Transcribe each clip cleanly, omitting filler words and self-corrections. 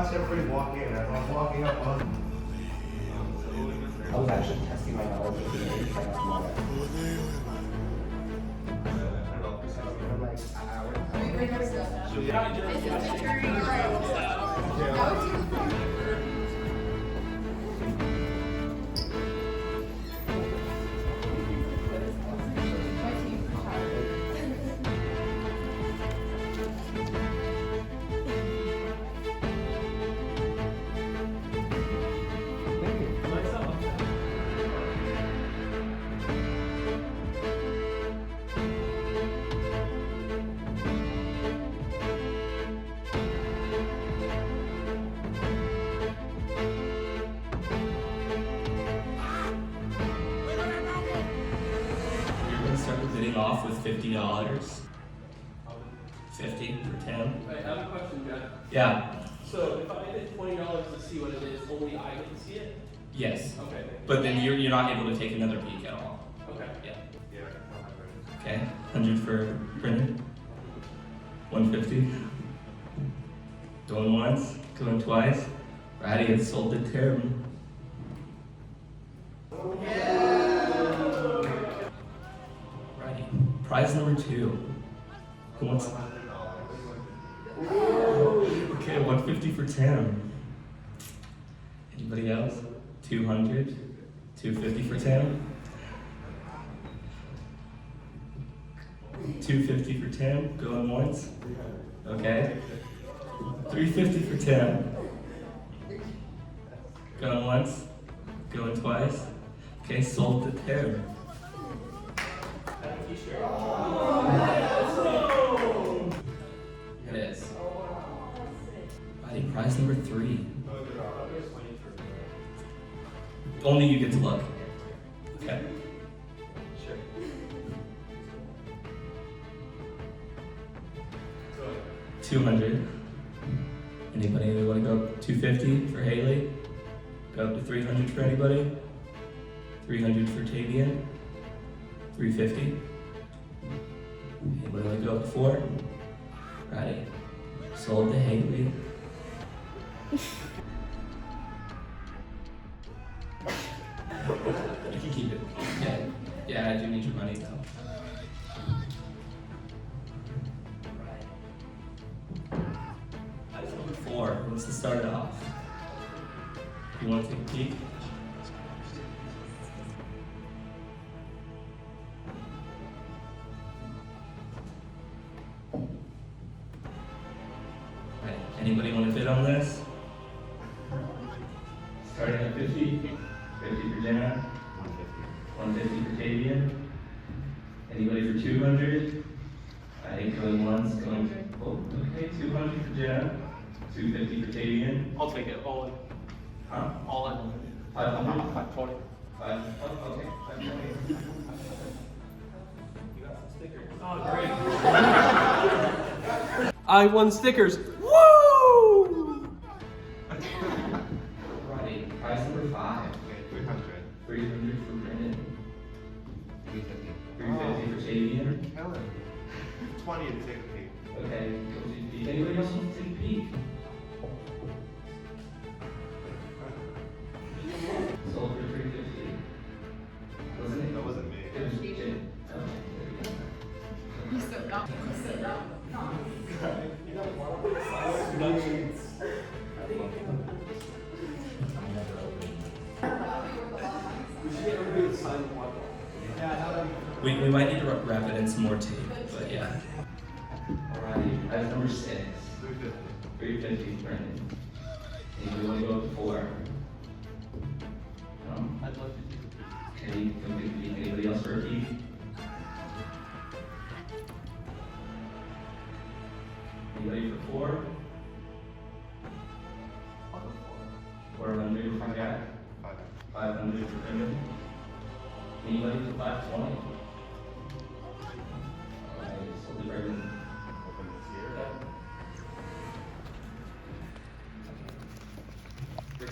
watched everybody walk in. As I was walking up on. I was actually testing my knowledge of the name. I'm like, Started bidding off with $50. 50 for 10. I have a question, Jeff. Yeah. So if I bid $20 to see what it is, only I get to see it? Yes. Okay. But then you're not able to take another peek at all. Okay. Yeah. Okay. 100 for Brendan. 150. Going once, going twice. Ratty has sold the term. Righty. Prize number 2. Who wants? Okay, 150 for 10. Anybody else? 200. 250 for 10. 250 for 10. Going once. Okay. 350 for 10. Going once. Going twice. Okay, sold the 10. It is. Righty, prize number 3. Only you get to look. Okay. Sure. 200. Anybody want to go up 250 for Haley? Go up to 300 for anybody? 300 for Tavian? 350? Anybody want to go up to 4? Righty. Sold to Haley. You can keep it. Yeah, I do need your money though. Item number 4. Who wants to start it off? You want to take a peek? Right. Anybody want to bid on this? Starting at 50. 50 for Jenna. 150 for Tavian. Anybody for 200? I think going once, going. Oh, okay, 200 for Jenna. 250 for Tavian. I'll take it, all in. Huh? All in. 500? 520. 5. Oh, okay. 520. You got some stickers. Oh, great. I won stickers. Woo! Right. Prize number 5. 300. 300 for Brendan. 350. 350 for Tavian. Killing. 20 to take a peek. Okay. Go to peek. Anybody else want to take a peek? Sold for 350. Wasn't it? That wasn't me. It was Jim. Okay, there we go. You said no. You said no. No. We might need to wrap it in some more tape, but yeah. Alrighty, that's number 6. 350. 350, Brendan. Anybody want to go up to 4? I'd love to do Okay, come take a peek. Anybody else for a peek? Anybody for 4? 400 for Jack. 500 for Brendan. Anybody for 520? Alright, so the Brendan. Open this here.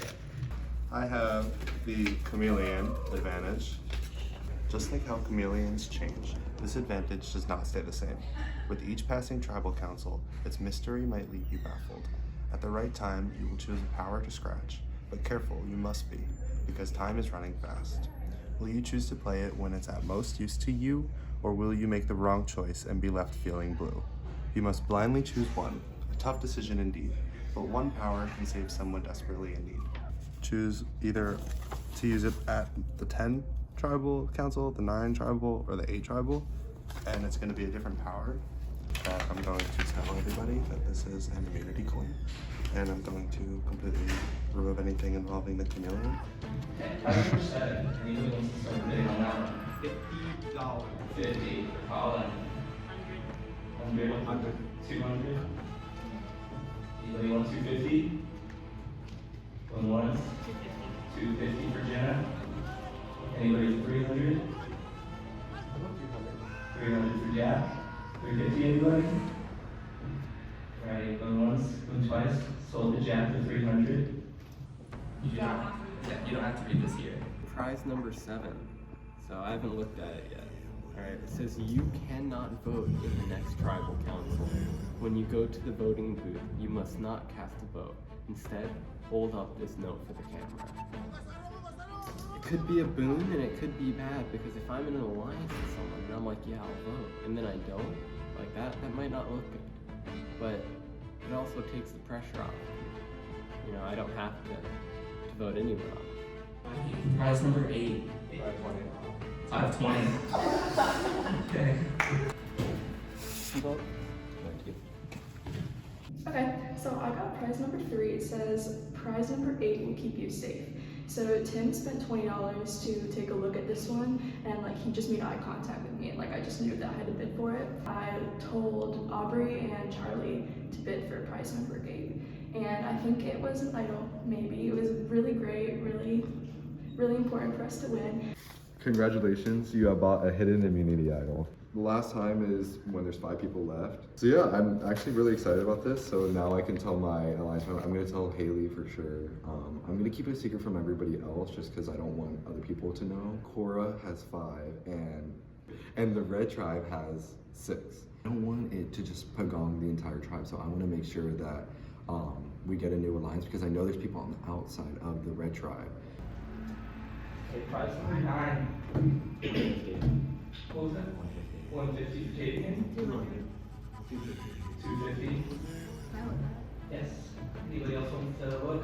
I have the chameleon advantage. Just like how chameleons change, this advantage does not stay the same. With each passing tribal council, its mystery might leave you baffled. At the right time, you will choose a power to scratch, but careful, you must be, because time is running fast. Will you choose to play it when it's at most use to you, or will you make the wrong choice and be left feeling blue? You must blindly choose one, a tough decision indeed, but one power can save someone desperately in need. Choose either to use it at the 10 tribal council, the 9 tribal, or the 8 tribal, and it's going to be a different power. I'm going to tell everybody that this is an immunity coin, and I'm going to completely remove anything involving the chameleon. Anybody wants to start bidding on that one? $50. 50 for Colin. 100. 200. Anybody want 250? Going once. 250 for Jenna. Anybody 300? 300 for Jack. 350 anybody? Alright, going once, going twice. Sold to Jack for 300. You don't have to read this here. Prize number 7. So I haven't looked at it yet. Alright, it says you cannot vote in the next tribal council. When you go to the voting booth, you must not cast a vote. Instead, hold up this note for the camera. It could be a boon and it could be bad, because if I'm in an alliance with someone and I'm like, yeah, I'll vote, and then I don't, like that might not look good. But it also takes the pressure off. You know, I don't have to vote anyone off. Prize number 8. 520. Okay. Vote. Okay, so I got prize number 3. It says prize number 8 will keep you safe. So Tim spent $20 to take a look at this one, and like he just made eye contact with me, and like I just knew that I had to bid for it. I told Aubrey and Charlie to bid for prize number 8, and I think it was, maybe it was really great, really important for us to win. Congratulations, you have bought a hidden immunity idol. The last time is when there's 5 people left. So yeah, I'm actually really excited about this. So now I can tell my alliance member, I'm gonna tell Haley for sure. I'm gonna keep it a secret from everybody else just because I don't want other people to know. Koura has 5 and the red tribe has 6. I don't want it to just pagong the entire tribe. So I wanna make sure that we get a new alliance because I know there's people on the outside of the red tribe. Okay, prize number 9. What was that? 150 for Tavian? 250. Yes. Anybody else want to look?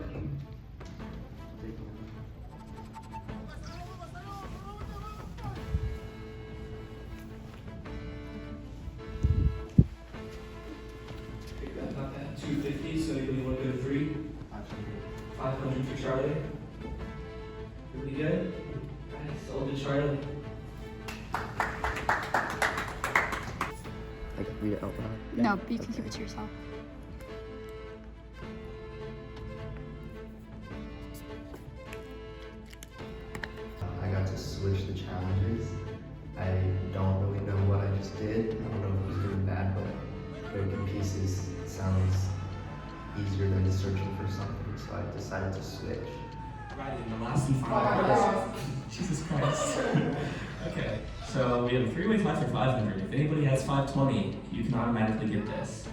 Take that, not that. 250, so anybody want to go to 3? 500 for Charlie. Really good? Alright, sold to Charlie. I can read it out loud. No, you can keep it to yourself. I got to switch the challenges. I don't really know what I just did. I don't know if it was good or bad, but breaking pieces sounds easier than searching for something, so I decided to switch. Right, in the last and final. Jesus Christ. Okay, so we have a 3-way tie for 500. If anybody has 520, you can automatically get this.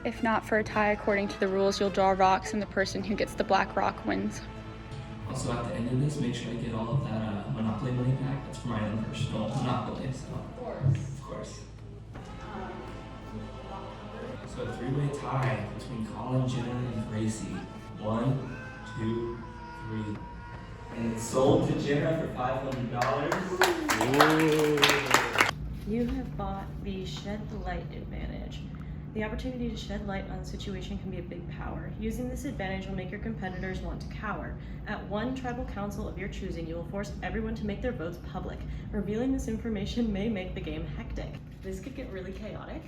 If not for a tie according to the rules, you'll draw rocks and the person who gets the black rock wins. Also, at the end of this, make sure I get all of that Monopoly money back. That's for my own personal Monopoly, so. Of course. So a 3-way tie between Colin, Jenna, and Gracie. 1, 2, 3. And it's sold to Jenna for $500. You have bought the Shed the Light advantage. The opportunity to shed light on a situation can be a big power. Using this advantage will make your competitors want to cower. At one tribal council of your choosing, you will force everyone to make their votes public. Revealing this information may make the game hectic. This could get really chaotic,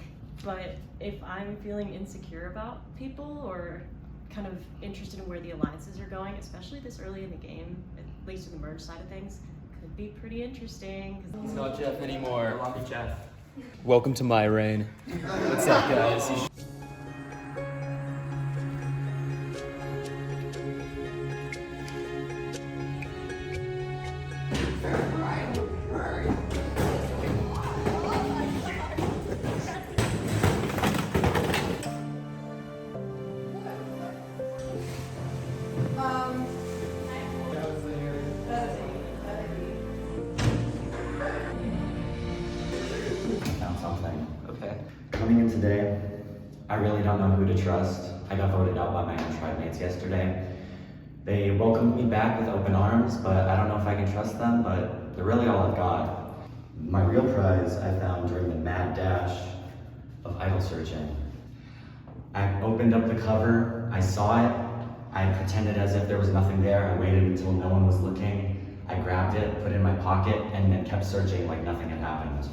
but if I'm feeling insecure about people or kind of interested in where the alliances are going, especially this early in the game, at least in the merge side of things, could be pretty interesting. It's not Jeff anymore. I love you, Jeff. Welcome to my reign. What's up, guys? coming in today, I really don't know who to trust. I got voted out by my own tribe mates yesterday. They welcomed me back with open arms, but I don't know if I can trust them, but they're really all I've got. My real prize I found during the mad dash of idol searching. I opened up the cover, I saw it, I pretended as if there was nothing there, I waited until no one was looking, I grabbed it, put it in my pocket, and then kept searching like nothing had happened.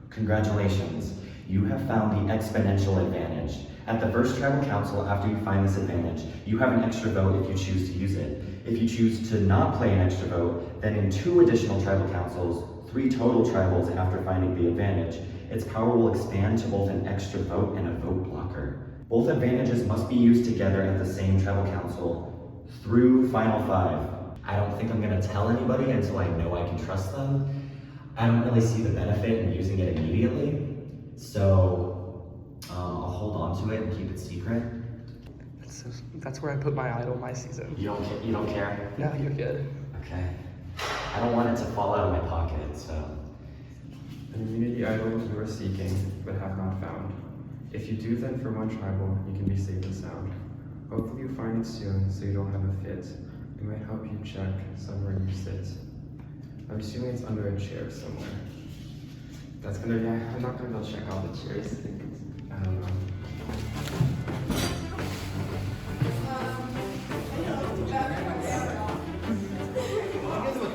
Congratulations, you have found the exponential advantage. At the first tribal council, after you find this advantage, you have an extra vote if you choose to use it. If you choose to not play an extra vote, then in 2 additional tribal councils, 3 total tribals after finding the advantage, its power will expand to both an extra vote and a vote blocker. Both advantages must be used together at the same tribal council through Final 5. I don't think I'm gonna tell anybody until I know I can trust them. I don't really see the benefit in using it immediately, so I'll hold on to it and keep it secret. That's where I put my idol my season. You don't care? No, you're good. Okay. I don't want it to fall out of my pocket, so. An immunity idol you are seeking, but have not found. If you do, then for one tribal, you can be safe and sound. Hopefully you find it soon, so you don't have a fit. It might help you check somewhere you sit. I'm assuming it's under a chair somewhere. I'm not gonna be able to check all the chairs. I don't know.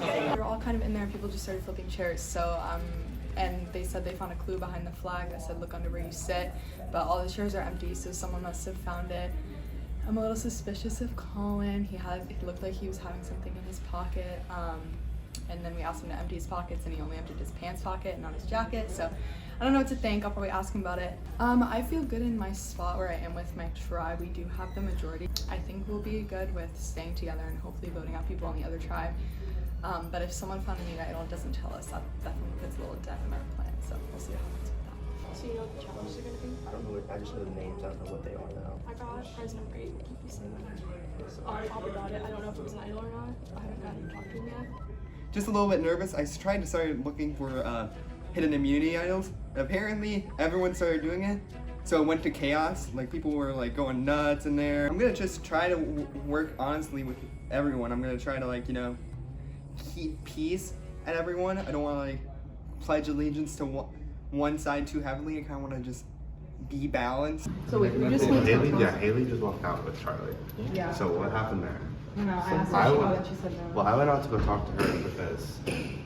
They were all kind of in there and people just started flipping chairs, so and they said they found a clue behind the flag that said look under where you sit, but all the chairs are empty, so someone must have found it. I'm a little suspicious of Colin. It looked like he was having something in his pocket, and then we asked him to empty his pockets and he only emptied his pants pocket and not his jacket, so I don't know what to think. I'll probably ask him about it. I feel good in my spot where I am with my tribe. We do have the majority. I think we'll be good with staying together and hopefully voting out people on the other tribe. But if someone found a new idol and doesn't tell us, that definitely puts a little dent in our plan, so we'll see what happens with that. So you know what the challenges are going to be? I don't know, I just know the names, I don't know what they are though. I got prize number 8, keep you safe. Papa got it. I don't know if it was an idol or not. I haven't gotten to talk to him yet. Just a little bit nervous. I tried to start looking for hidden immunity idols. Apparently, everyone started doing it, so it went to chaos. Like people were like going nuts in there. I'm gonna just try to work honestly with everyone. I'm gonna try to keep peace at everyone. I don't want to like pledge allegiance to one side too heavily. I kind of want to just be balanced. So wait, we just Haley just walked out with Charlie. Yeah. So what happened there? No, I asked her and she said no. Well, I went out to go talk to her because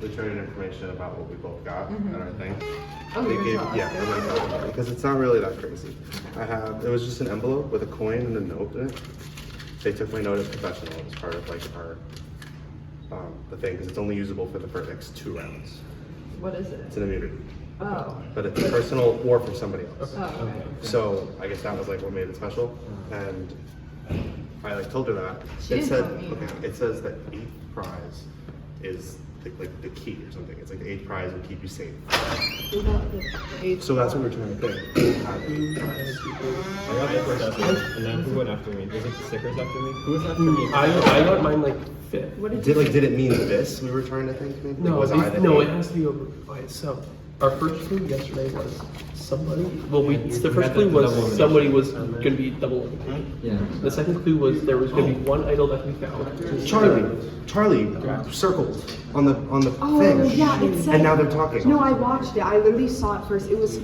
we traded information about what we both got and our thing. Oh, They you gave, were telling yeah, us I'm gonna tell her because it's not really that crazy. It was just an envelope with a coin and a note in it. They took my note as professional as part of like our the thing because it's only usable for the next 2 rounds. What is it? It's an immunity. Oh. But it's personal or for somebody else. Oh, okay. So I guess that was like what made it special. And I like told her that. She It didn't said, tell me. okay, it says that 8th prize is like the key or something. It's like the 8th prize will keep you safe. So that's what we're trying to think. I got the first after, and then who went after me? Was it the stickers after me? Who was after me? I got mine like 5th. Did it mean this? We were trying to think maybe. No, was I the no, 8th? it has to be over by itself. Our first clue yesterday was somebody. Well, the first clue was somebody was going to be double eliminated. Yeah. The second clue was there was going to be one idol that we found. Charlie circled on the Oh, thing. yeah, it said. And now they're talking. No, I watched it. I literally saw it first. It was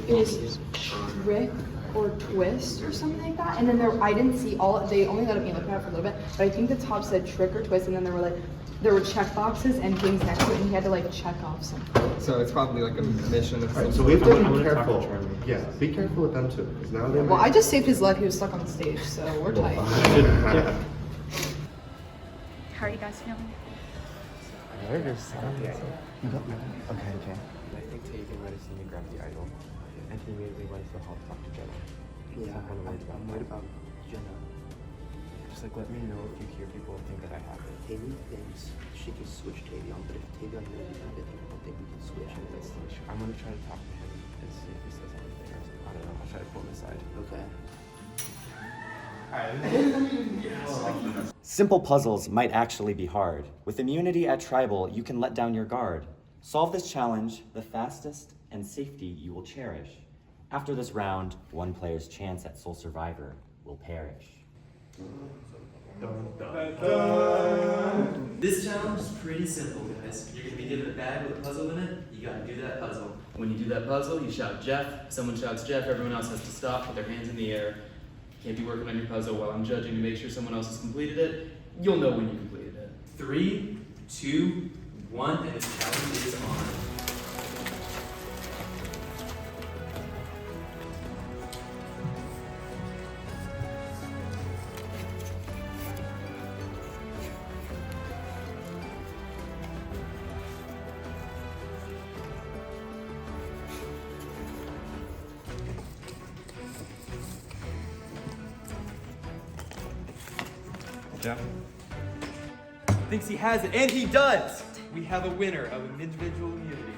trick or twist or something like that. And then I didn't see all. They only let me look at it for a little bit. But I think the top said trick or twist, and then there were check boxes and things next to it, and he had to check off something. So it's probably like a mission of Right, so we have to be careful. Yeah, be careful with them too, because now they Well, I just saved his life. He was stuck on the stage, so we're tight. How are you guys feeling? Nervous. Okay. I think Taven went to see me grab the idol, and he immediately went to help talk to Jenna. Yeah, I'm worried about Jenna. Just let me know if you hear people think that I have it. Haley thinks she can switch Tavion, but if Tavion knows we have it, I don't think we can switch. I'm gonna try to talk to him and see if he says anything. I don't know. I'll try to pull him aside. Okay. Simple puzzles might actually be hard. With immunity at tribal, you can let down your guard. Solve this challenge, the fastest and safety you will cherish. After this round, one player's chance at sole survivor will perish. This challenge is pretty simple, guys. You're gonna be given a bag with a puzzle in it. You gotta do that puzzle. When you do that puzzle, you shout Jeff. If someone shouts Jeff, everyone else has to stop, put their hands in the air. Can't be working on your puzzle while I'm judging to make sure someone else has completed it. You'll know when you completed it. 3, 2, 1, and the challenge is on. Jeff thinks he has it, and he does! We have a winner of individual immunity.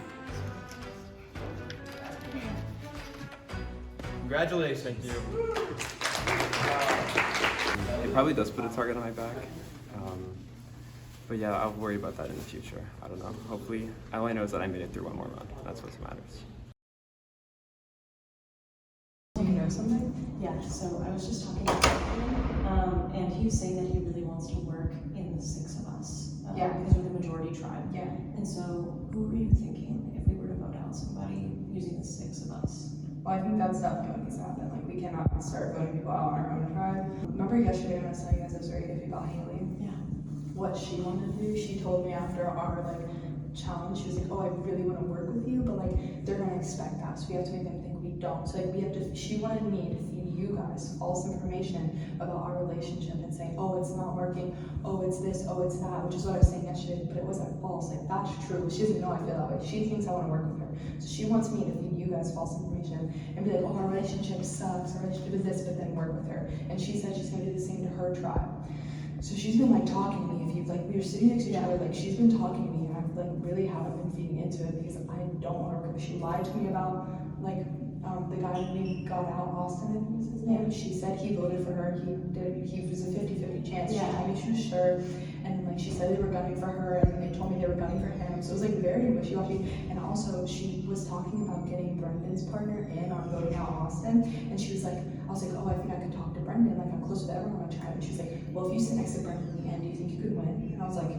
Congratulations. Thank you. It probably does put a target on my back. But yeah, I'll worry about that in the future. I don't know. Hopefully, all I know is that I made it through one more round. That's what matters. Do you know something? Yeah, so I was just talking to him, and he was saying that he really wants to work in the 6 of us. Because we're the majority tribe. Yeah. And so, who were you thinking if we were to vote out somebody using the 6 of us? Well, I think that's definitely what needs to happen. Like, we cannot start voting people out on our own tribe. Remember yesterday when I was telling you guys I was very iffy about Haley? Yeah. What she wanted to do, she told me after our, challenge, she was like, oh, I really want to work with you, but, they're going to expect that, so we have to make them think we don't. So, she wanted me to feed you guys false information about our relationship and saying, oh, it's not working, oh, it's this, oh, it's that, which is what I was saying yesterday, but it wasn't false. That's true. She doesn't know I feel that way. She thinks I want to work with her. So she wants me to feed you guys false information and be like, oh, our relationship sucks, our relationship is this, but then work with her. And she said she's going to do the same to her tribe. So she's been talking to me. If you we were sitting next to each other, she's been talking to me, and I really haven't been feeding into it because I don't want to work with her. She lied to me about the guy we got out, Austin, I think was his name. She said he voted for her. He was a 50-50 chance. She told me she was sure, and she said they were gunning for her, and they told me they were gunning for him. So it was very wishy-washy. And also she was talking about getting Brendan's partner in on voting out Austin, and she was like, I was like, oh, I think I could talk to Brendan. I'm close to everyone on my tribe. And she was like, well, if you sit next to Brendan in the end, do you think you could win? And I was like,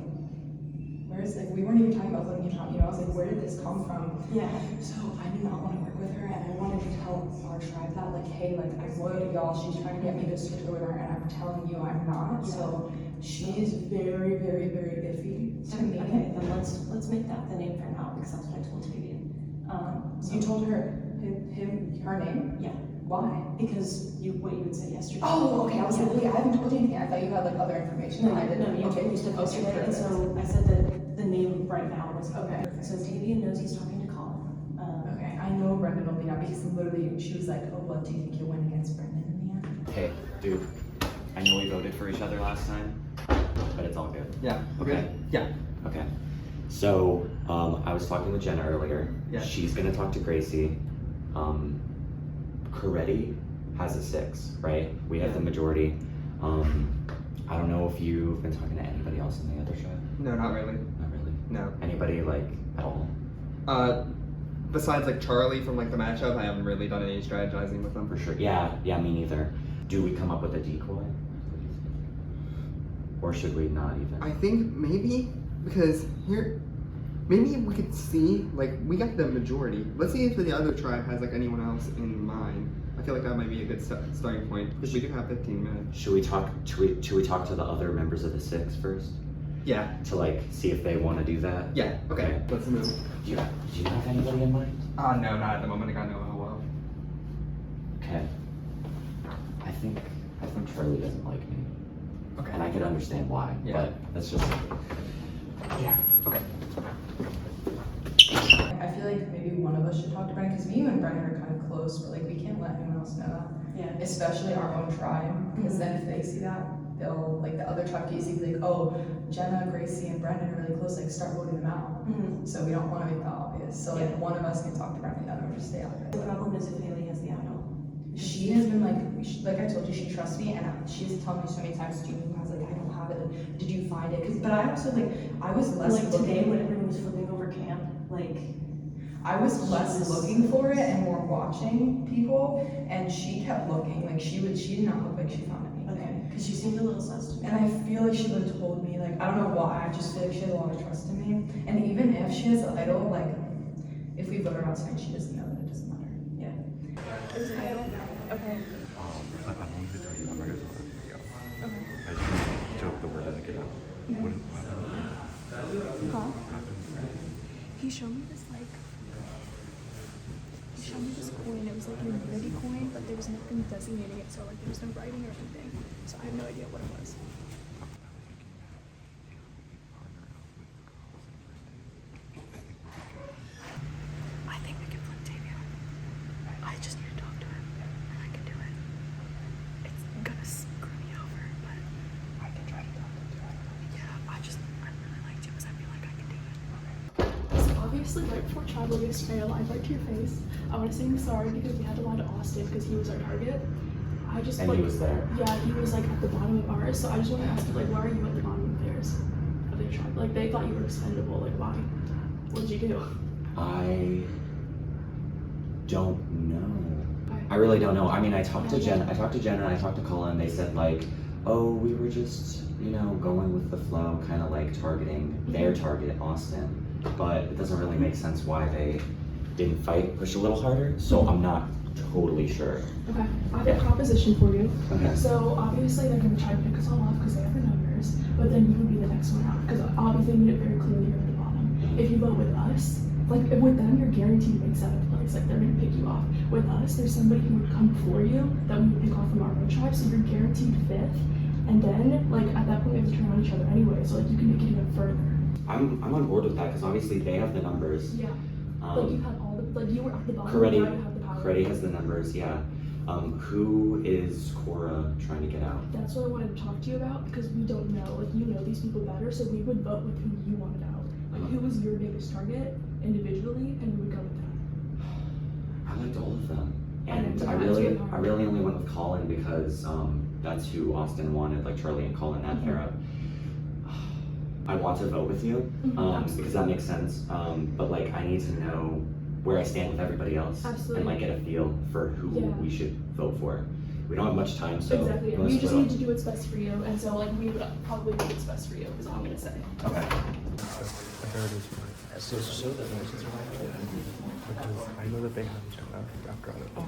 where's we weren't even talking about voting him out. I was like, where did this come from? Yeah. So I did not want to work with her, and I wanted to tell our tribe that, hey, I'm loyal to y'all. She's trying to get me to switch over to her, and I'm telling you I'm not. Yeah. So she is very, very, very iffy to me. Okay, then let's make that the name for now, because that's what I told Tavian. You told her her name? Yeah. Why? Because what you had said yesterday. Oh, okay. I was like, wait, I haven't told you anything. I thought you had other information. No, I didn't. No, you told me stuff yesterday, and so I said that the name right now was okay. So Tavian knows he's talking to Colin. Okay, I know Brendan will be down because literally she was like, oh, what do you think you'll win against Brendan in the end? Hey, dude, I know we voted for each other last time, but it's all good. Yeah. Okay? Yeah. Okay. So, I was talking with Jenna earlier. Yeah. She's gonna talk to Gracie. Kareti has a 6, right? We have the majority. I don't know if you've been talking to anybody else in the other tribe. No, not really. Not really? No. Anybody, at all? Besides Charlie from the matchup, I haven't really done any strategizing with them. For sure. Yeah, me neither. Do we come up with a decoy? Or should we not even? I think maybe, because maybe we could see, we got the majority. Let's see if the other tribe has anyone else in mind. I feel like that might be a good starting point, because we do have 15 minutes. Should we talk to the other members of the 6 first? Yeah. To see if they want to do that? Yeah, okay. Let's move. Do you have anybody in mind? No, not at the moment. I got no hello. Okay. I think Charlie doesn't like me. Okay. And I could understand why, but that's just... Yeah, okay. I feel like maybe one of us should talk to Brendan, because me and Brendan are kind of close, but we can't let anyone else know that. Yeah. Especially our own tribe, because then if they see that, they'll, the other tribe can see, oh, Jenna, Gracie, and Brendan are really close, start voting them out. So we don't want to make that obvious. So one of us can talk to Brendan, the other one just stay out of it. The problem is if Haley has the idol. She has been like I told you, she trusts me, and she's telling me so many times, I don't have it. Did you find it? But I also I was less today when everyone was flipping over camp, I was less looking for it and more watching people, and she kept looking. Like she did not look like she found anything. Okay, because she seemed a little sus to me. And I feel like she would have told me, like, I don't know why, I just feel like she has a lot of trust in me. And even if she has the idol, like, if we vote her out tonight, she doesn't know that it doesn't matter. Yeah. Is it idol? Okay. I'm only going to tell you I'm right on the video. Okay. I just joke the word doesn't get out. What Huh? He showed me this coin. It was like an infinity coin, but there was nothing designating it, so like there was no writing or anything. So I have no idea what it was. I think we can flip Tavia. I just need to talk to him, and I can do it. It's gonna screw me over, but I can try to talk to him. Yeah, I really like you because I feel like I can do it. So obviously, right before travel yesterday, I lied right to your face. I want to say I'm sorry because we had to lie to Austin because he was our target. I just And like, he was there. Yeah, he was like at the bottom of ours. So I just want to ask you, like, why are you at the bottom of theirs? Of their tribe? Like they thought you were expendable. Like why? What did you do? I don't know. I really don't know. I mean, I talked to Jenna and I talked to Colin. They said like, oh, we were just, going with the flow, kind of like targeting their target, Austin. But it doesn't really make sense why they didn't push a little harder. So I'm not totally sure. Okay, I have a proposition for you. Okay. So obviously they're gonna try to pick us all off because they have the numbers, but then you would be the next one out because obviously they made it very clear you're at the bottom. If you vote with us, like with them, you're guaranteed to make 7th place. Like they're gonna pick you off. With us, there's somebody who would come before you that we would pick off from our own tribe, so you're guaranteed 5th. And then, like at that point, we have to turn on each other anyway, so like you can make it even further. I'm on board with that because obviously they have the numbers. Yeah. Like you have all the, like you were at the bottom. Kareti, now you have the power. Kareti has the numbers, yeah. Who is Koura trying to get out? That's what I wanted to talk to you about because we don't know. Like you know these people better, so we would vote with who you wanted out. Like who was your biggest target individually, and we would go with that. I liked all of them, and I really only went with Colin because that's who Austin wanted, like Charlie and Colin that era. I want to vote with you because that makes sense. But like I need to know where I stand with everybody else and like get a feel for who we should vote for. We don't have much time, so exactly. You just need to do what's best for you, and so like we would probably do what's best for you is all I'm gonna say. Okay. So show that because I know that they have each other after other. Oh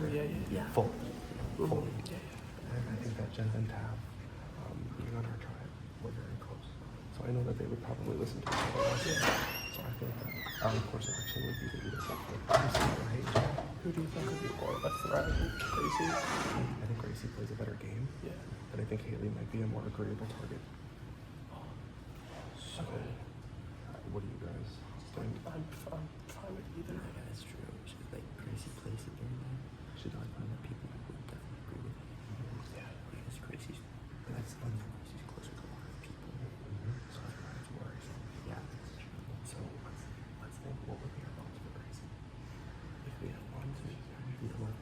yeah. Full. And I think that Jen and Tab, being on our tribe, were very close. So I know that they would probably listen to each other. So I think that our course of action would be to either vote for Gracie or Haley. Who do you think would be more of a threat? Gracie? I think Gracie plays a better game. Yeah. But I think Haley might be a more agreeable target. So, what do you guys think? I'm fine with either. Yeah, that's true. She's like Gracie plays it very well. She's not one of the people who would definitely agree with it. Yeah. Because Gracie's, that's fun. She's closer to a lot of people. So it's worrisome. Yeah. So let's think what would be our votes for Gracie. If we have one, we have one.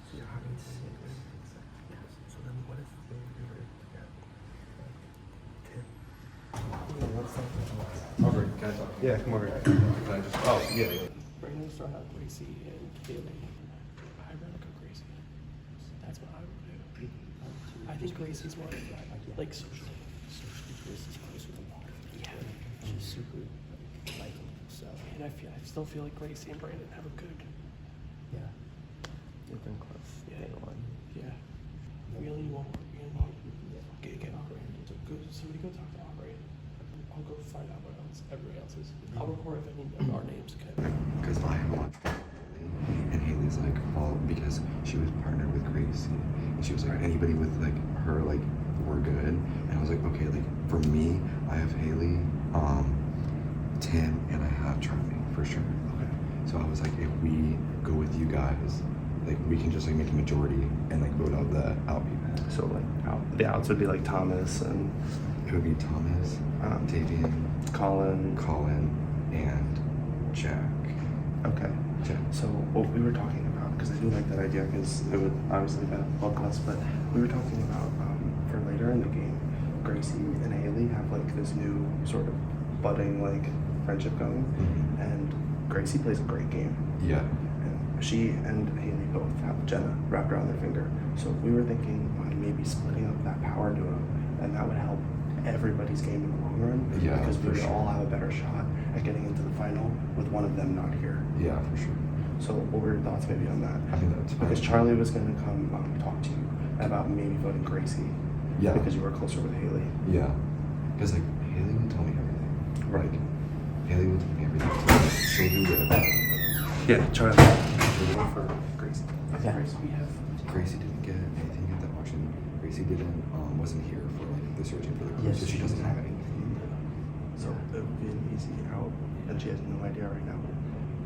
So you're having 6. Yes. So then what if we were to get 10? Over, can I talk? Yeah, come over. Can I just? Oh, yeah. Brandon's throwing out Gracie and Haley. I really go Gracie. That's what I would do. I think Gracie's more of a threat, like socially. Gracie's closer to water. Yeah. She's super likable. So, and I still feel like Gracie and Brandon have a good. Yeah. They've been close. Yeah. Day one. Yeah. Really won't. Get Brandon. So somebody go talk to Brandon. I'll go find out what else everybody else is. I'll record if any of our names can. Because I watched Haley, and Haley's like, well, because she was partnered with Gracie, and she was like, anybody with like her, like, we're good. And I was like, okay, like for me, I have Haley, Tim, and I have Charlie for sure. Okay. So I was like, if we go with you guys, like we can just like make a majority and like vote out the out people. So like the outs would be like Thomas and it would be Thomas, Tavian, Colin, and Jack. Okay. Jack. So what we were talking about, because I do like that idea, because it would obviously benefit both of us, but we were talking about for later in the game, Gracie and Haley have like this new sort of budding like friendship going, and Gracie plays a great game. Yeah. And she and Haley both have Jenna wrapped around their finger. So we were thinking on maybe splitting up that power duo, and that would help everybody's game in the long run. Yeah, because we for would sure. all have a better shot at getting into the final with one of them not here. Yeah, for sure. So what were your thoughts maybe on that? I think that's fine. Because Charlie was going to come talk to you about maybe voting Gracie. Yeah. Because you were closer with Haley. Yeah. Because like Haley would tell me everything. Right. Like, Haley would tell me everything. She'll do it. Yeah, Charlie. We'll go for Gracie. Okay. Gracie didn't get anything at the auction. Gracie wasn't here for like the searching for the clues, Yes, so she doesn't have anything. So it would be an easy out, and she has no idea right now.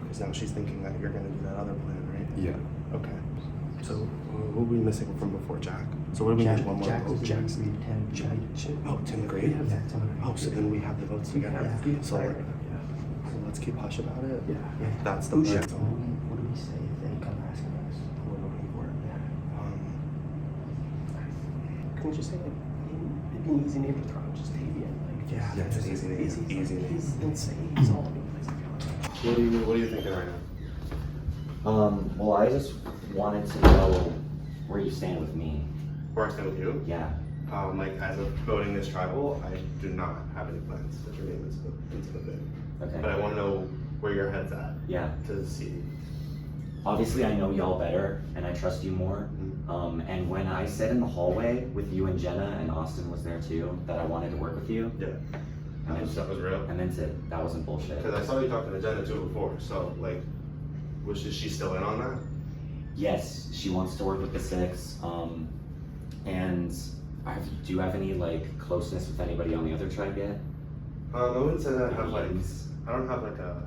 Because now she's thinking that you're going to do that other plan, right? Yeah. Okay. So what were we missing from before Jack? So what do we need? One more vote? Jackson. Oh, Tim Gray? Yeah, Tim Gray. Oh, so then we have the votes together. Yeah. So let's keep hush about it. Yeah. That's the What plan. do we say if they come asking us who we're voting for? Can we just say like, it'd be an easy name to throw out, just Tavian. Like, Yeah, it's an easy name. Easy name. He's insane. He's all over the place. I feel like. What are you thinking right now? Well, I just wanted to know where you stand with me. Where I stand with you? Yeah. Like as of voting this tribal, I do not have any plans to put your name into the bid. Okay. But I want to know where your head's at. Yeah. To see. Obviously, I know y'all better, and I trust you more. And when I said in the hallway with you and Jenna, and Austin was there too, that I wanted to work with you. Yeah. That was real. I meant it. That wasn't bullshit. Because I saw you talking to Jenna too before. So like, was she still in on that? Yes, she wants to work with the Six. And do you have any like closeness with anybody on the other tribe yet? I wouldn't say that I have like, I don't have like a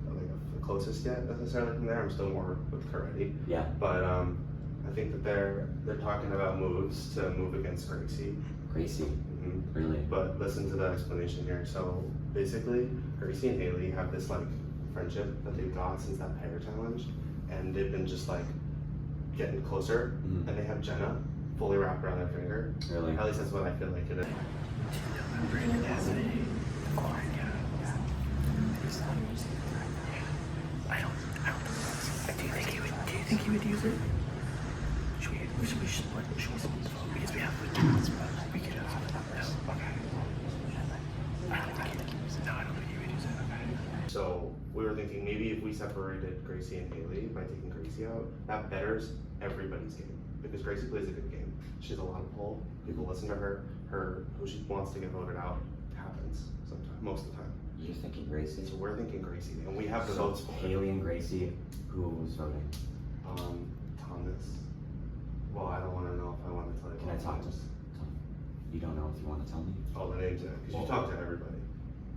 the closest yet necessarily from there. I'm still more with Kareti. Yeah. But I think that they're talking about moves to move against Gracie. Gracie. Mm-hmm. Really? But listen to the explanation here. So basically, Gracie and Haley have this like friendship that they've got since that pair challenge, and they've been just like getting closer. Mm-hmm. And they have Jenna fully wrapped around their finger. Really? At least that's what I feel like it is. Do you think he would use it? Should we split? Should we split? Because we have we could have no. Okay. I don't think he would use it. Okay. So we were thinking maybe if we separated Gracie and Haley by taking Gracie out, that betters everybody's game. Because Gracie plays a good game. She has a lot of pull. People listen to her. Who she wants to get voted out happens sometimes, most of the time. You're thinking Gracie? So we're thinking Gracie, and we have the So votes for it. Haley and Gracie, who was voting? Thomas. Well, I don't want to know if I want to tell you. Can I talk to Tom? You don't know if you want to tell me? All the names, because you talk to everybody.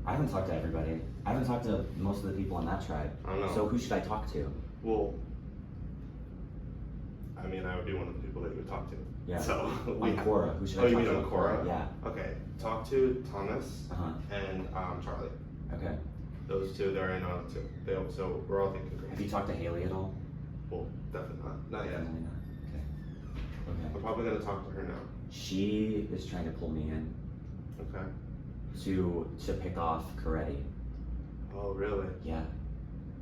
I haven't talked to everybody. I haven't talked to most of the people on that tribe. I don't know. So who should I talk to? Well, I mean, I would be one of the people that you would talk to. Yeah. So On Koura, who should I you talk mean to? on Koura? Yeah. Okay. Talk to Thomas and Charlie. Okay. Those two, they're in on it too. So we're all thinking Gracie. Have you talked to Haley at all? Well, definitely not. Not yet. Definitely not. Okay. I'm probably gonna talk to her now. She is trying to pull me in. Okay. To pick off Kareti. Oh, really? Yeah.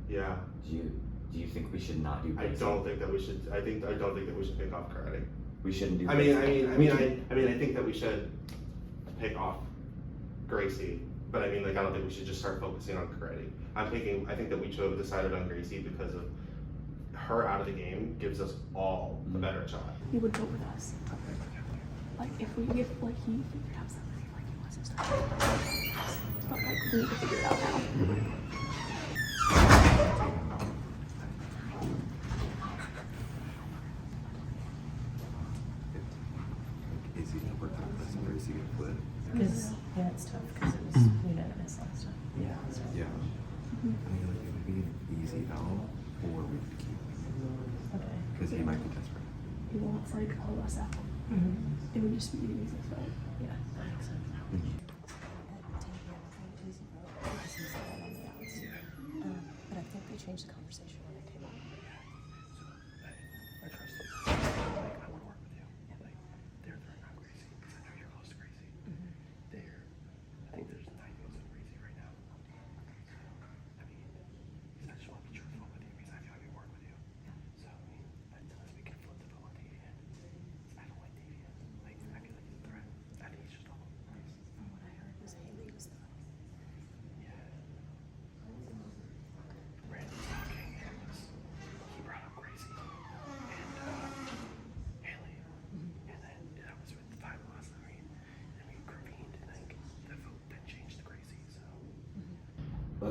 Yeah. Do you think we should not do I Gracie? don't think that we should. I don't think that we should pick off Kareti. We shouldn't do I think that we should pick off Gracie, but I mean, like, I don't think we should just start focusing on Kareti. I think that we should have decided on Gracie because of her out of the game gives us all a better shot. He would vote with us. Like if he figured out something like he wants to start. But like we need to figure it out now. Easy number Thomas and Gracie get split. Because yeah, it's tough because it was unanimous last time. Yeah. Yeah. I mean, like, it would be an easy out, or we would keep. Okay. Because he might be desperate. He wants like all of us out. It would just be an easy vote. Yeah, that makes sense. But I think they changed the conversation when it came up. I trust you. Like I would work with you. Like they're not crazy. Because I know you're close to crazy. I think there's 9 votes of crazy right now. I mean,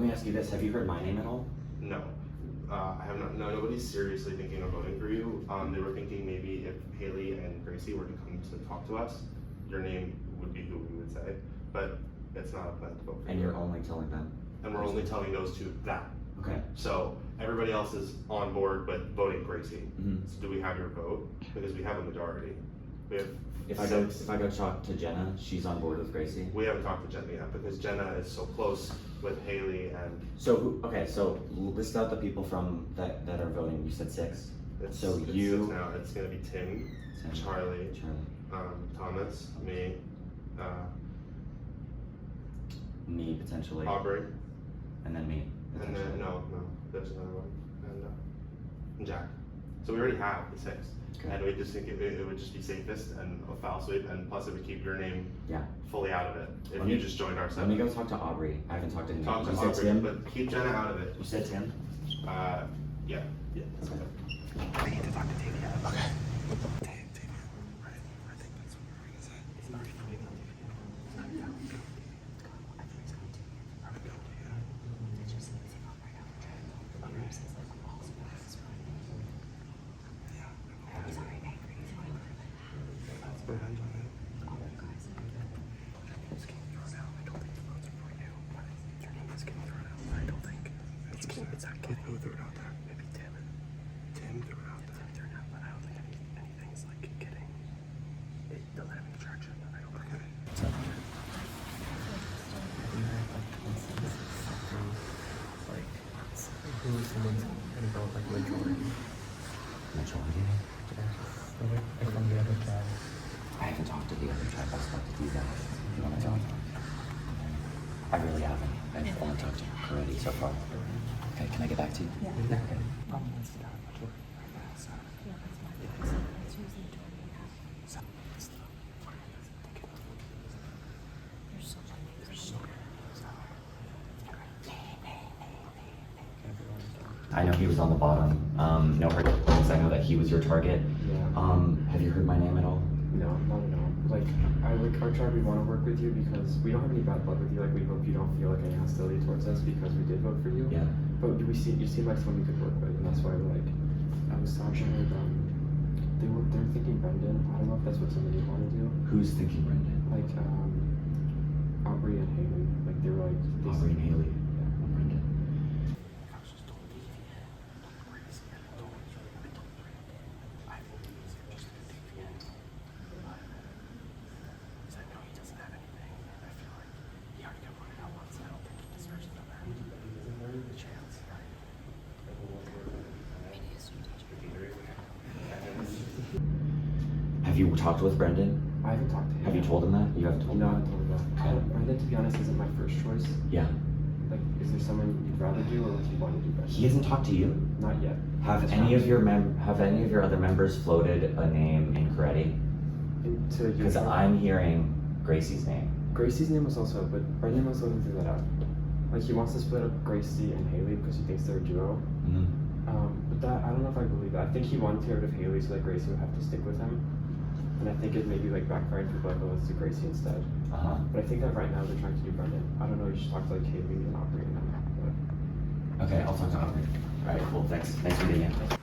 me ask you this, have you heard my name at all? No. I have not. No, nobody's seriously thinking of voting for you. They were thinking maybe if Haley and Gracie were to come to talk to us, your name would be who we would say. But it's not a plan to vote for And you. you're only telling them? And we're only telling those two that. Okay. So everybody else is on board, but voting Gracie. Mm-hmm. So do we have your vote? Because we have a majority. We have If I go talk to Jenna, she's on board with Gracie? We haven't talked to Jenna yet because Jenna is so close with Haley and. So so list out the people from that are voting. You said 6. It's so 6 you now. It's gonna be Tim, Charlie, Thomas, me, me potentially, Aubrey, and then me. and then no, there's another one, and Jack. So we already have the 6. Okay. And we just think it would just be safest and a foul sweep, and plus it would keep your name fully out of it if you just joined our side. Let me go talk to Aubrey. I haven't talked to him yet. Talk to You said Aubrey, Tim? but keep Jenna out of it. You said Tim? Yeah. That's okay. I need to talk to Tavia. Okay. It's not getting who threw it out there. Maybe Tim threw it out there. Tim threw it out, but I don't think anything's like getting it doesn't have any traction. I don't think. So, we have like consensus like who someone's gonna go like majority. Majority? Yeah. From the other tribe. I haven't talked to the other tribe. I've talked to you guys. You want to talk? I really haven't. I've only talked to Kareti so far. Okay, can I get back to you? Yeah. Okay. I know he was on the bottom. No hurt feelings. I know that he was your target. Yeah. Have you heard my name at all? No, not at all. Like, our tribe, we want to work with you because we don't have any bad blood with you. Like, we hope you don't feel like any hostility towards us because we did vote for you. Yeah. But you seem like someone we could work with, and that's why we're like, I was talking with they're thinking Brendan. I don't know if that's what somebody want to do. Who's thinking Brendan? Like, Aubrey and Haley. Like, they were like. Aubrey and Haley. Yeah. Brendan. Have you talked with Brendan? I haven't talked to him. Have you told him that? You haven't told him? No, I haven't told him that. Brendan, to be honest, isn't my first choice. Yeah. Like, is there someone you'd rather do, or would you want to do Brendan? He hasn't talked to you? Not yet. Have any of your other members floated a name in Kareti? Because I'm hearing Gracie's name. Gracie's name was also, but Brendan was looking through that out. Like, he wants to split up Gracie and Haley because he thinks they're a duo. Mm-hmm. But that, I don't know if I believe that. I think he wanted to get rid of Haley so that Gracie would have to stick with him. And I think it maybe like backfired. People like, oh, let's do Gracie instead. But I think that right now they're trying to do Brendan. I don't know. You should talk to like Haley and Aubrey and them. Okay, I'll talk to Aubrey. All right, cool. Thanks. Thanks for being here.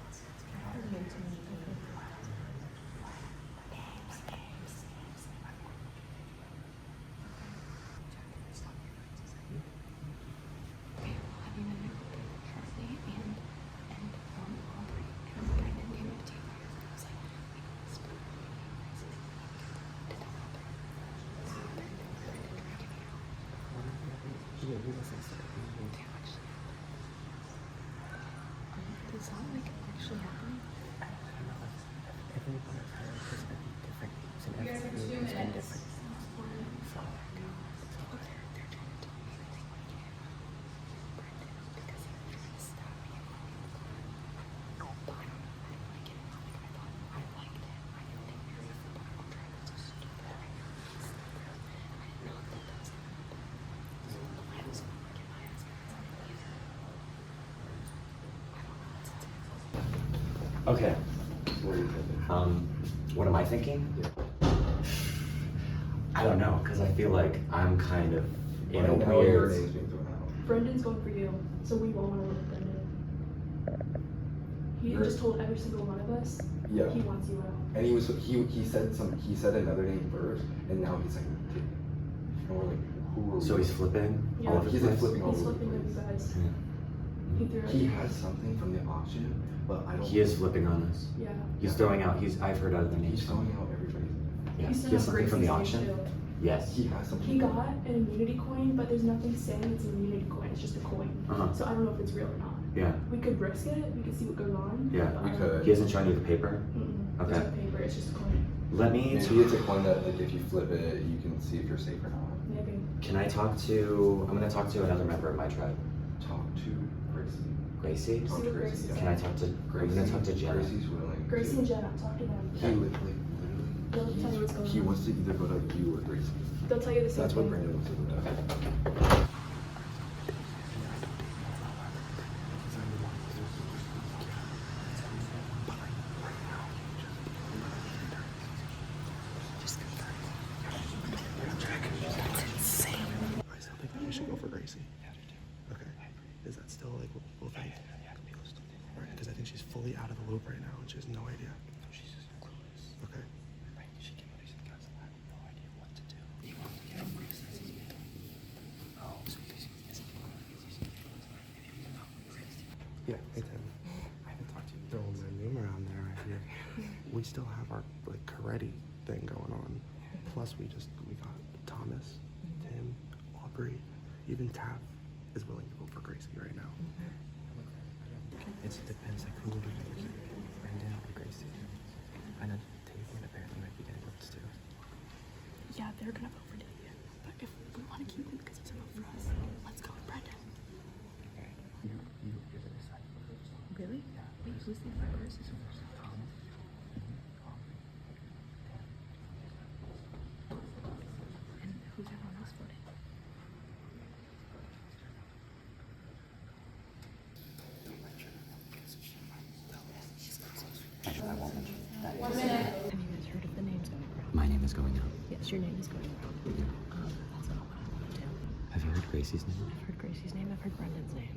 Does that like actually happen? Everyone I've heard has been different. And FSU has been different. So they're trying to tell me that they want to get Brendan because he was trying to stop me. No, but I don't want to get him out. Like, I thought I liked him. I didn't think we were a football tribe. It's so stupid. I know it's stupid. I didn't know that that was going to happen. So I was going to get my ass kicked either. Okay. What am I thinking? I don't know, because I feel like I'm kind of in a weird. Brendan's going for you, so we won't want to look at Brendan. He just told every single one of us Yeah. he wants you out. And he said another name first, and now he's like, and we're like, who are So we? he's flipping? Yeah. All over He's the like place? flipping all He's over the flipping with you place. guys. Yeah. He threw He everything. has something from the auction, but I don't. He is flipping on us. Yeah. He's throwing out, I've heard other names. He's throwing out everybody's. Yeah. He's He has something from the Gracie's auction? name, too. Yes. He has something. He got an immunity coin, but there's nothing saying it's an immunity coin. It's just a coin. Uh-huh. So I don't know if it's real or not. Yeah. We could risk it. We could see what goes on. Yeah. but We I don't- could. He hasn't shown you the paper? Mm-mm. Okay. There's no paper. It's just a coin. Let me, Maybe it's a coin that, like, if you flip it, you can see if you're safe or not. Maybe. I'm gonna talk to another member of my tribe. Talk to Gracie. Gracie? Talk See to what Gracie. Gracie Can I talk to, I'm gonna talk to Jenna. Gracie's willing. Gracie and Jenna, talk to them. He literally. They'll tell you what's going He on. wants to either vote out you or Gracie. They'll tell you the same That's what thing. Brandon wants to vote out. I still think that we should go for Gracie. Okay. Is that still like we'll think? Right, because I think she's fully out of the loop right now and she has no idea. She's just clueless. Okay. She came out because I have no idea what to do. He wants to get over Gracie. Oh, so he's Yeah, hey Tim. I haven't talked to you. Throwing my name around there right here. We still have our like Kareti thing going on. Plus we got Thomas, Tim, Aubrey, even Tav is willing to vote for Gracie right now. It depends, like, who would we keep? Brendan or Gracie? I know Tavian apparently might be getting votes too. Yeah, they're gonna vote for David. But if we want to keep him because it's a vote for us, let's go with Brendan. You're gonna decide. Really? Yeah. Wait, who's the other person? Thomas. And who's everyone else voting? I won't mention that. 1 minute. Have you guys heard of the names going around? My name is going out. Yes, your name is going around. That's not what I want to do. Have you heard Gracie's name? I've heard Gracie's name. I've heard Brendan's name.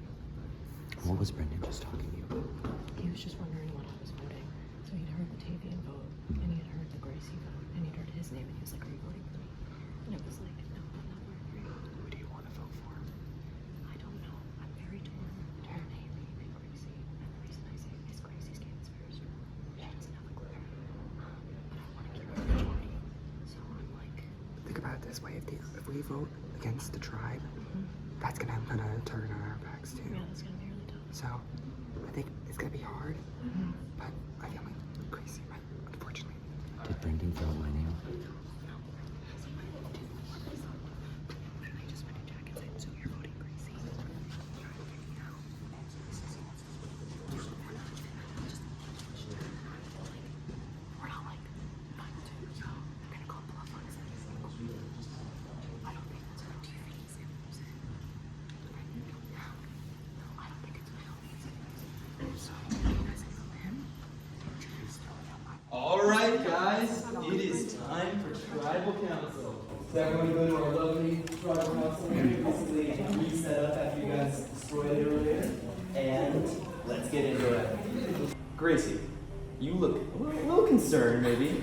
What was Brendan just talking to you about? He was just wondering what I was voting. So he'd heard the Tavian vote, and he had heard the Gracie vote, and he'd heard his name, and he was like, "Are you voting for me?" And I was like, "No, I'm not voting for you." Who do you want to vote for? I don't know. I'm very torn between Haley and Gracie. And the reason I say it is Gracie's game is very strong. She doesn't have a clue. But I want to keep her majority. So I'm like, Think about it this way: if we vote against the tribe, that's gonna turn on our backs too. yeah, that's gonna be really tough. So I think it's gonna be hard, but I feel like Gracie might, unfortunately. Did Brendan throw out my name? I just went to Jack and said, "So you're voting Gracie?" We're not like 5-2, so we're gonna call bluff on his I don't think that's what. Do you think he's gonna use it? No, I don't think it's real. So, you guys know him? All right, guys, it is time for tribal council. So everyone go to our lovely tribal council meeting, basically reset up after you guys destroyed it earlier, and let's get into it. Gracie, you look a little concerned, maybe.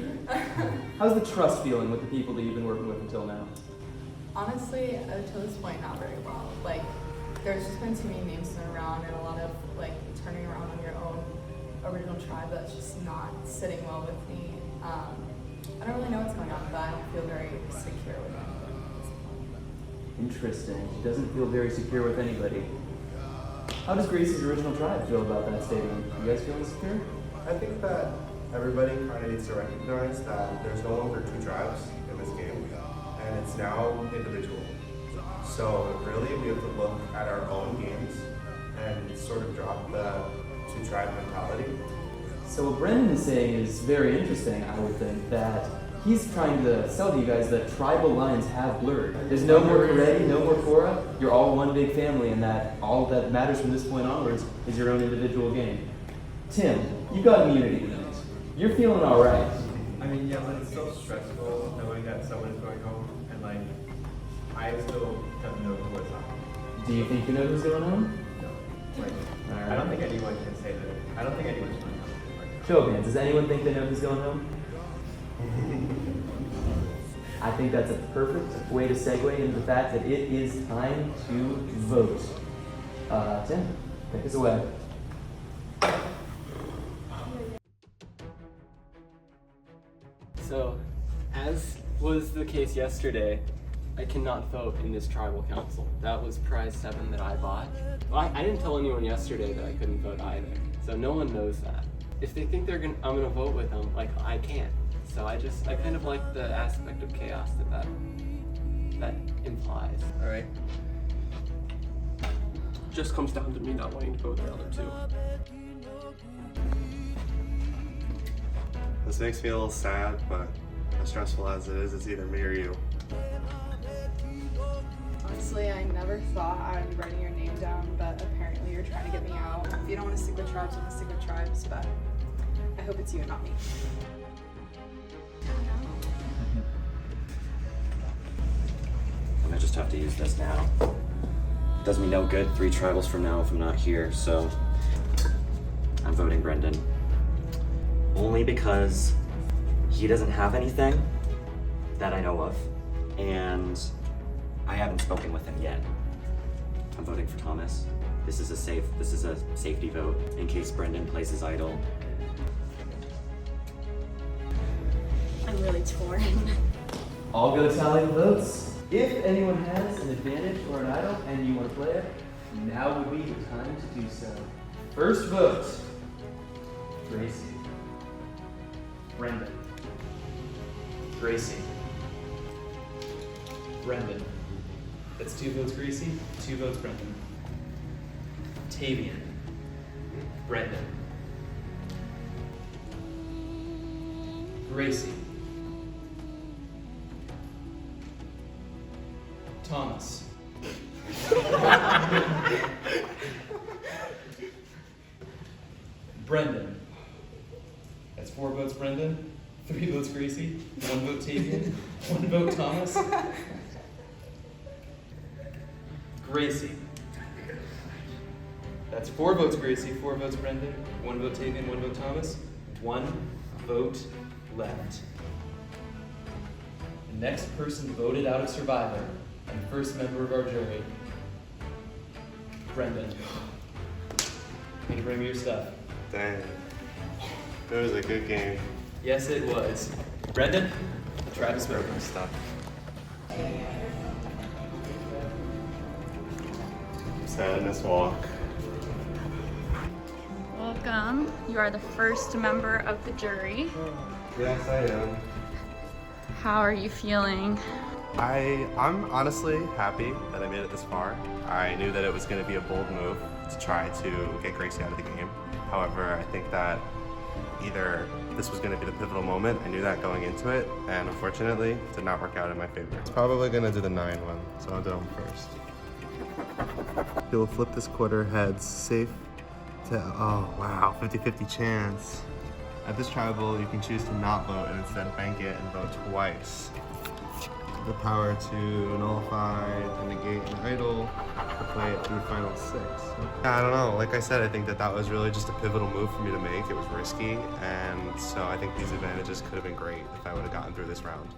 How's the trust feeling with the people that you've been working with until now? Honestly, to this point, not very well. Like, there's just been too many names thrown around and a lot of, like, turning around on your own original tribe that's just not sitting well with me. I don't really know what's going on, but I don't feel very secure with it. Interesting. She doesn't feel very secure with anybody. How does Gracie's original tribe feel about that statement? You guys feel insecure? I think that everybody kind of needs to recognize that there's no longer two tribes in this game, and it's now individual. So really, we have to look at our own games and sort of drop the two tribe mentality. So what Brendan is saying is very interesting, I would think, that he's trying to sell to you guys that tribal lines have blurred. There's no more Kareti, no more Koura, you're all one big family, and that all that matters from this point onwards is your own individual game. Tim, you got immunity tonight. You're feeling alright. I mean, yeah, but it's so stressful knowing that someone's going home, and like, I still don't know who it's on. Do you think you know who's going home? Alright. I don't think anyone can say that. I don't think anyone's going home. Show of hands. Does anyone think they know who's going home? I think that's a perfect way to segue into the fact that it is time to vote. Tim, take us away. So, as was the case yesterday, I cannot vote in this tribal council. That was prize 7 that I bought. Well, I didn't tell anyone yesterday that I couldn't vote either, so no one knows that. If they think I'm gonna vote with them, like, I can't. So I kind of like the aspect of chaos that implies. Alright. Just comes down to me not wanting to vote the other two. This makes me a little sad, but as stressful as it is, it's either me or you. Honestly, I never thought I would be writing your name down, but apparently you're trying to get me out. If you don't want to stick with tribes, you want to stick with tribes, but I hope it's you and not me. I just have to use this now. Does me no good 3 tribals from now if I'm not here, so I'm voting Brendan. Only because he doesn't have anything that I know of, and I haven't spoken with him yet. I'm voting for Thomas. This is a safety vote in case Brendan plays his idol. I'm really torn. I'll go tally the votes. If anyone has an advantage or an idol and you want to play it, now would be the time to do so. First vote, Gracie. Brendan. Gracie. Brendan. That's 2 votes Gracie, 2 votes Brendan. Tavian. Brendan. Gracie. Thomas. Brendan. That's 4 votes Brendan, 3 votes Gracie, 1 vote Tavian, 1 vote Thomas. Gracie. That's 4 votes Gracie, 4 votes Brendan, 1 vote Tavian, 1 vote Thomas, 1 vote left. The next person voted out of Survivor and first member of our jury, Brendan. Can you bring me your stuff? Dang. It was a good game. Yes, it was. Brendan, try to smoke. Stuff. Sad in this walk. Welcome. You are the first member of the jury. Yes, I am. How are you feeling? I'm honestly happy that I made it this far. I knew that it was going to be a bold move to try to get Gracie out of the game. However, I think that either this was going to be the pivotal moment, I knew that going into it, and unfortunately, it did not work out in my favor. It's probably going to do the 9 one, so I'll do them first. He'll flip this quarter heads, safe to, oh wow, 50-50 chance. At this tribal, you can choose to not vote and instead bank it and vote twice. The power to nullify and negate an idol to play it through final 6. I don't know, like I said, I think that was really just a pivotal move for me to make. It was risky, and so I think these advantages could have been great if I would have gotten through this round.